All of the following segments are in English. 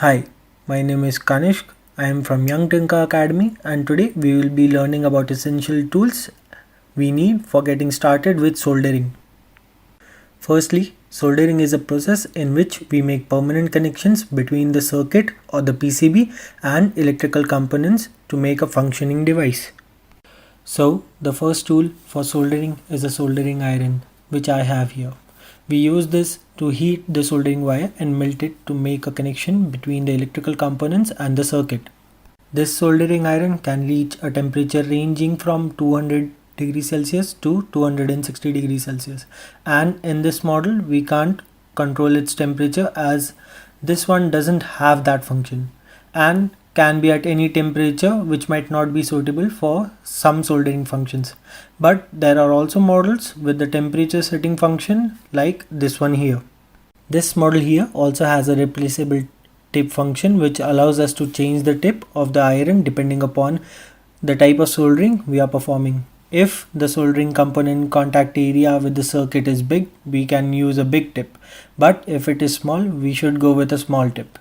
Hi, my name is Kanishka. I am from Young Tinker Academy and today we will be learning about essential tools we need for getting started with soldering. Firstly, soldering is a process in which we make permanent connections between the circuit or the PCB and electrical components to make a functioning device. So, the first tool for soldering is a soldering iron, which I have here. We use this to heat the soldering wire and melt it to make a connection between the electrical components and the circuit. This soldering iron can reach a temperature ranging from 200 degrees Celsius to 260 degrees Celsius, and in this model we can't control its temperature as this one doesn't have that function and can be at any temperature, which might not be suitable for some soldering functions. But there are also models with the temperature setting function like this one here. This model here also has a replaceable tip function which allows us to change the tip of the iron depending upon the type of soldering we are performing. If the soldering component contact area with the circuit is big, we can use a big tip, but if it is small, we should go with a small tip.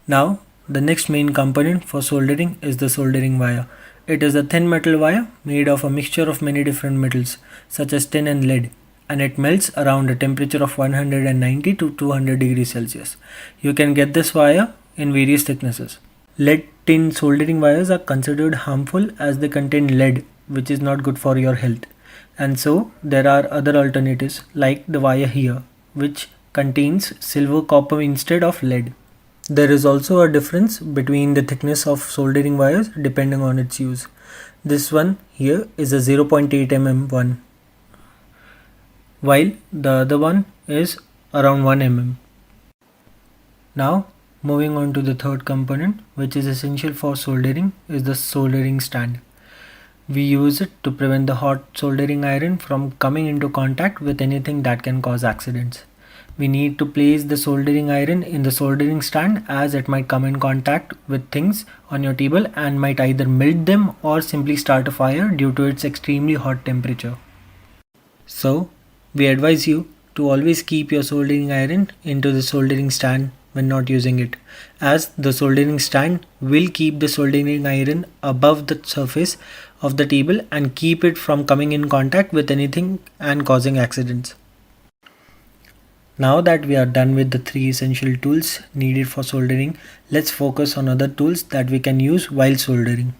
Now, the next main component for soldering is the soldering wire. It is a thin metal wire made of a mixture of many different metals such as tin and lead, and it melts around a temperature of 190 to 200 degrees Celsius. You can get this wire in various thicknesses. Lead tin soldering wires are considered harmful as they contain lead, which is not good for your health. And so there are other alternatives like the wire here, which contains silver copper instead of lead. There is also a difference between the thickness of soldering wires depending on its use. This one here is a 0.8 mm one, while the other one is around 1 mm. Now moving on to the third component, which is essential for soldering, is the soldering stand. We use it to prevent the hot soldering iron from coming into contact with anything that can cause accidents. We need to place the soldering iron in the soldering stand as it might come in contact with things on your table and might either melt them or simply start a fire due to its extremely hot temperature. So, we advise you to always keep your soldering iron into the soldering stand when not using it, as the soldering stand will keep the soldering iron above the surface of the table and keep it from coming in contact with anything and causing accidents. Now that we are done with the three essential tools needed for soldering, let's focus on other tools that we can use while soldering.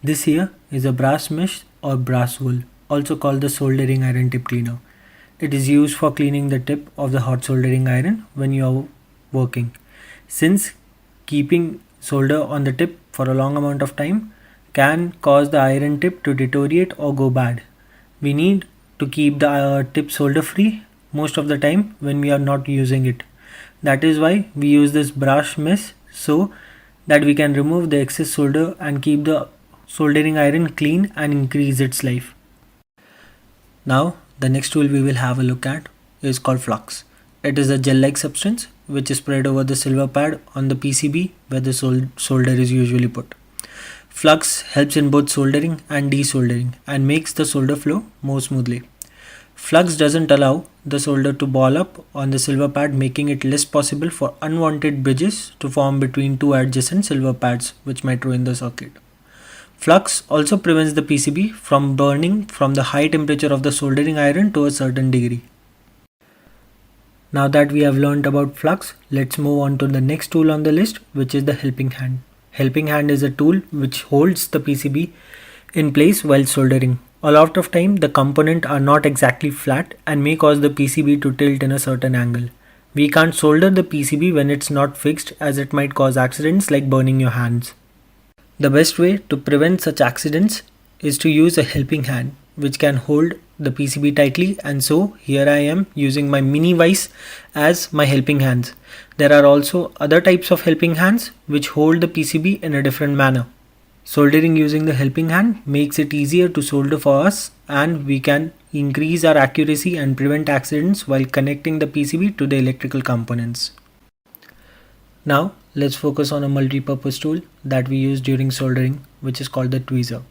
This here is a brass mesh or brass wool, also called the soldering iron tip cleaner. It is used for cleaning the tip of the hot soldering iron when you are working. Since keeping solder on the tip for a long amount of time can cause the iron tip to deteriorate or go bad, we need to keep the tip solder free most of the time when we are not using it. That is why we use this brass mesh, so that we can remove the excess solder and keep the soldering iron clean and increase its life. Now the next tool we will have a look at is called Flux. It is a gel-like substance which is spread over the silver pad on the PCB where the solder is usually put. Flux helps in both soldering and desoldering and makes the solder flow more smoothly. Flux doesn't allow the solder to ball up on the silver pad, making it less possible for unwanted bridges to form between two adjacent silver pads, which might ruin the circuit. Flux also prevents the PCB from burning from the high temperature of the soldering iron to a certain degree. Now that we have learned about flux, let's move on to the next tool on the list, which is the helping hand. Helping hand is a tool which holds the PCB in place while soldering. A lot of time the components are not exactly flat and may cause the PCB to tilt in a certain angle. We can't solder the PCB when it's not fixed as it might cause accidents like burning your hands. The best way to prevent such accidents is to use a helping hand which can hold the PCB tightly, and so here I am using my mini vise as my helping hands. There are also other types of helping hands which hold the PCB in a different manner. Soldering using the helping hand makes it easier to solder for us, and we can increase our accuracy and prevent accidents while connecting the PCB to the electrical components. Now let's focus on a multi-purpose tool that we use during soldering, which is called the tweezer.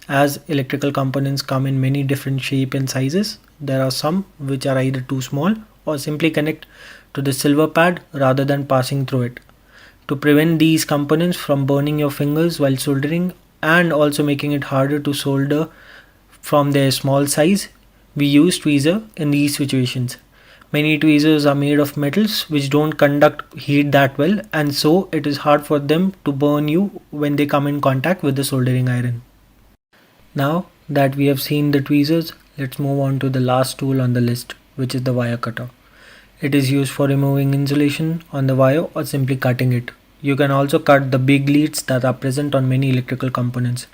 As electrical components come in many different shape and sizes, there are some which are either too small or simply connect to the silver pad rather than passing through it. To prevent these components from burning your fingers while soldering and also making it harder to solder from their small size, we use tweezer in these situations. Many tweezers are made of metals which don't conduct heat that well, and so it is hard for them to burn you when they come in contact with the soldering iron. Now that we have seen the tweezers, let's move on to the last tool on the list, which is the wire cutter. It is used for removing insulation on the wire or simply cutting it. You can also cut the big leads that are present on many electrical components.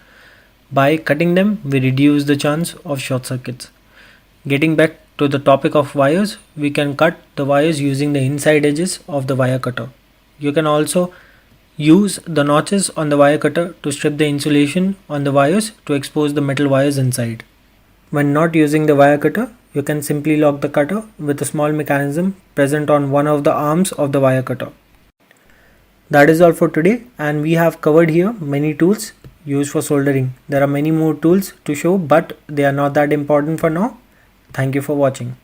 By cutting them, we reduce the chance of short circuits. Getting back to the topic of wires, we can cut the wires using the inside edges of the wire cutter. You can also use the notches on the wire cutter to strip the insulation on the wires to expose the metal wires inside. When not using the wire cutter, you can simply lock the cutter with a small mechanism present on one of the arms of the wire cutter. That is all for today, and we have covered here many tools used for soldering. There are many more tools to show, but they are not that important for now. Thank you for watching.